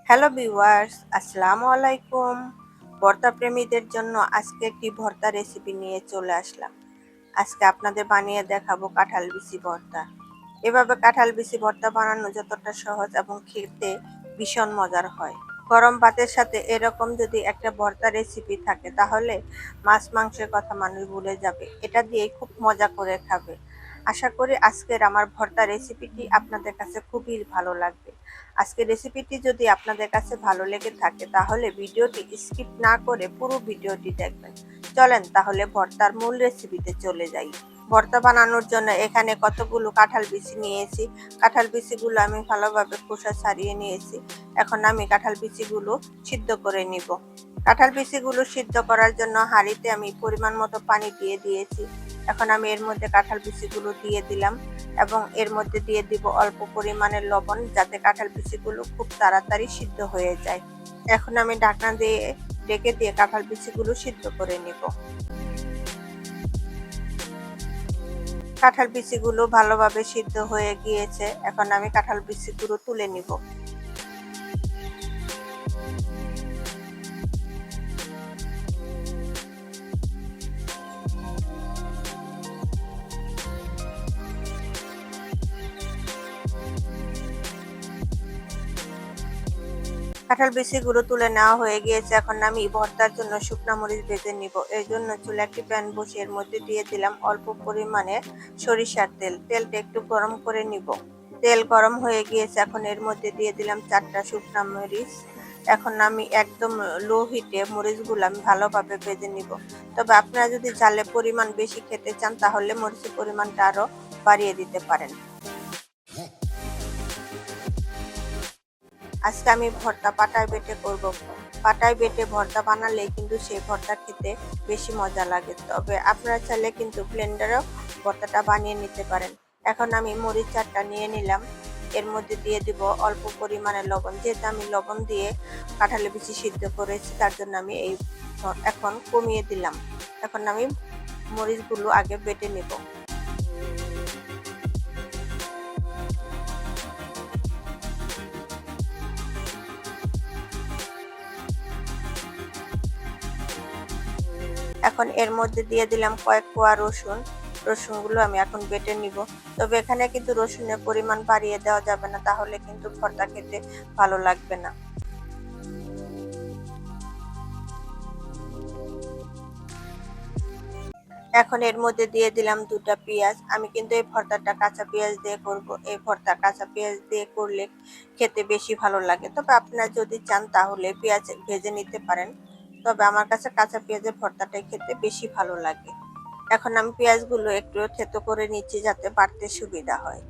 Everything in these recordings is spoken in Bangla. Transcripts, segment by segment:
হ্যালো ভিউয়ার্স, আসসালামু আলাইকুম। ভর্তা প্রেমীদের জন্য আজকে একটি ভর্তা রেসিপি নিয়ে চলে আসলাম। আজকে আপনাদের বানিয়ে দেখাবো কাঁঠাল বিচি ভর্তা। এভাবে কাঁঠাল বিচি ভর্তা বানানো যতটা সহজ এবং খেতে ভীষণ মজার হয়। গরম ভাতের সাথে এরকম যদি একটা ভর্তা রেসিপি থাকে তাহলে মাছ মাংসের কথা মানুষ ভুলে যাবে। এটা দিয়ে খুব মজা করে খাবে। আশা করি আজকের আমার ভর্তা রেসিপিটি আপনাদের কাছে খুবই ভালো লাগবে। আজকের রেসিপিটি যদি আপনাদের কাছে ভালো লেগে থাকে তাহলে ভিডিওটি স্কিপ না করে পুরো ভিডিওটি দেখবেন। চলেন তাহলে ভর্তার মূল রেসিপিতে চলে যাই। ভর্তা বানানোর জন্য এখানে কতগুলো কাঁঠাল বিচি নিয়েছি। কাঁঠাল বিচিগুলো আমি ভালোভাবে খোসা ছাড়িয়ে নিয়েছি। এখন আমি কাঁঠাল বিচিগুলো সিদ্ধ করে নিব। কাঁঠাল বিচিগুলো সিদ্ধ করার জন্য হাঁড়িতে আমি পরিমাণ মতো পানি দিয়ে দিয়েছি। এখন আমি এর মধ্যে কাঁঠাল বিচিগুলো দিয়ে দিলাম এবং এর মধ্যে দিয়ে দিব অল্প পরিমাণের লবণ, যাতে কাঁঠাল বিচিগুলো খুব তাড়াতাড়ি সিদ্ধ হয়ে যায়। এখন আমি ঢাকনা দিয়ে ঢেকে দিয়ে কাঁঠাল বিচিগুলো সিদ্ধ করে নিব। কাঁঠাল বিচিগুলো ভালোভাবে সিদ্ধ হয়ে গিয়েছে। এখন আমি কাঁঠাল বিচিগুলো তুলে নিব। কাঁঠাল বিচিগুলো তুলে নেওয়া হয়ে গিয়েছে। এখন আমি ভর্তার জন্য শুকনা মরিচ ভেজে নিব। এর জন্য চুলে একটি প্যান বসিয়ে এর মধ্যে দিয়ে দিলাম অল্প পরিমাণে সরিষার তেল। তেলটা একটু গরম করে নিব। তেল গরম হয়ে গিয়েছে। এখন এর মধ্যে দিয়ে দিলাম 4টা শুকনা মরিচ। এখন আমি একদম লো হিটে মরিচগুলো আমি ভালোভাবে ভেজে নিব। তবে আপনারা যদি ঝালের পরিমাণ বেশি খেতে চান তাহলে মরিচের পরিমাণটা আরো বাড়িয়ে দিতে পারেন। আজকে আমি ভর্তা পাটায় বেটে করব। পাটায় বেটে ভর্তা বানালে কিন্তু সেই ভর্তা খেতে বেশি মজা লাগে। তবে আপনারা চাইলে কিন্তু ব্লেন্ডারেও ভর্তাটা বানিয়ে নিতে পারেন। এখন আমি মরিচ 4টা নিয়ে নিলাম। এর মধ্যে দিয়ে দিব অল্প পরিমাণে লবণ। যেহেতু আমি লবণ দিয়ে কাঁঠালের বিচি সিদ্ধ করেছি তার জন্য আমি এখন কমিয়ে দিলাম। এখন আমি মরিচগুলো আগে বেটে নিব। এখন এর মধ্যে দিয়ে দিলাম কয়েক কোয়া রসুন। রসুনগুলো আমি এখন বেটে নিব। তবে এখানে কিন্তু রসুনের পরিমাণ বাড়িয়ে দেওয়া যাবে না, তাহলে কিন্তু ভর্তা খেতে ভালো লাগবে না। এখন এর মধ্যে দিয়ে দিলাম 2টা পেঁয়াজ। আমি কিন্তু এই ভর্তাটা কাঁচা পেঁয়াজ দিয়ে করব। এই ভর্তা কাঁচা পেঁয়াজ দিয়ে করলে খেতে বেশি ভালো লাগে। তবে আপনারা যদি চান তাহলে পেঁয়াজ ভেজে নিতে পারেন। তবে আমার কাছে কাঁচা পেঁয়াজের ভর্তাটাই খেতে বেশি ভালো লাগে। এখন আমি পেঁয়াজগুলো একটু থেতো করে নিচ্ছি যাতে বাটতে সুবিধা হয়।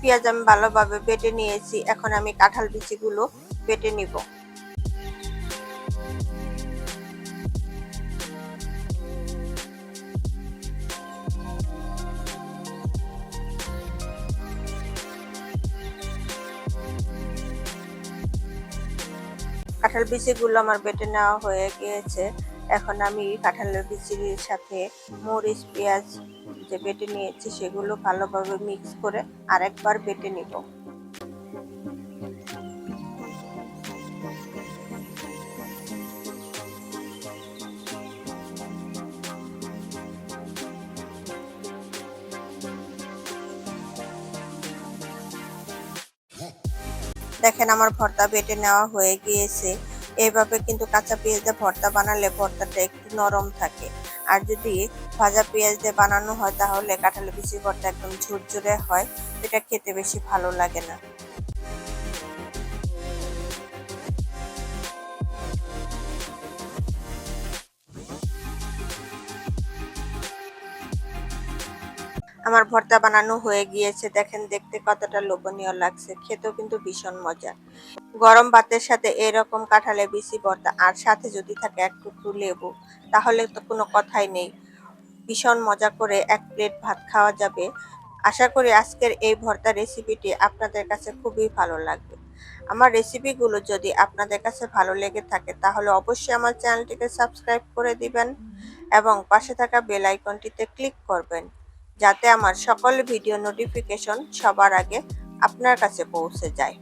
পেঁয়াজ আমি ভালোভাবে বেটে নিয়েছি। এখন আমি কাঁঠাল বিচিগুলো বেটে নিব। কাঁঠাল বিচিগুলো আমার বেটে নেওয়া হয়ে গিয়েছে। এখন আমি কাঁঠালের বিচির সাথে মরিচ পেঁয়াজ যে বেটে নিয়েছি সেগুলো ভালোভাবে মিক্স করে আরেকবার বেটে নিব। দেখেন আমার ভর্তা বেটে নেওয়া হয়ে গিয়েছে। এইভাবে কিন্তু কাঁচা পেঁয়াজে ভর্তা বানালে ভর্তাটা একটু নরম থাকে। আর যদি ভাজা পেঁয়াজ দিয়ে বানানো হয় তাহলে কাঁঠালের বিচি ভর্তা একদম ঝুরঝুরে হয়, এটা খেতে বেশি ভালো লাগে না। আমার ভর্তা বানানো হয়ে গিয়েছে, দেখেন দেখতে কতটা লোভনীয় লাগছে, খেতেও কিন্তু ভীষণ মজা। গরম ভাতের সাথে এরকম কাঁঠালের বিচি ভর্তা আর সাথে যদি থাকে এক টুকরো লেবু, তাহলে তো কোনো কথাই নেই। ভীষণ মজা করে এক প্লেট ভাত খাওয়া যাবে। আশা করি আজকের এই ভর্তা রেসিপিটি আপনাদের কাছে খুবই ভালো লাগবে। আমার রেসিপিগুলো যদি আপনাদের কাছে ভালো লেগে থাকে তাহলে অবশ্যই আমার চ্যানেলটিকে সাবস্ক্রাইব করে দিবেন এবং পাশে থাকা বেল আইকনটিতে ক্লিক করবেন, যাতে আমার সকল ভিডিও নোটিফিকেশন সবার আগে আপনার কাছে পৌঁছে যায়।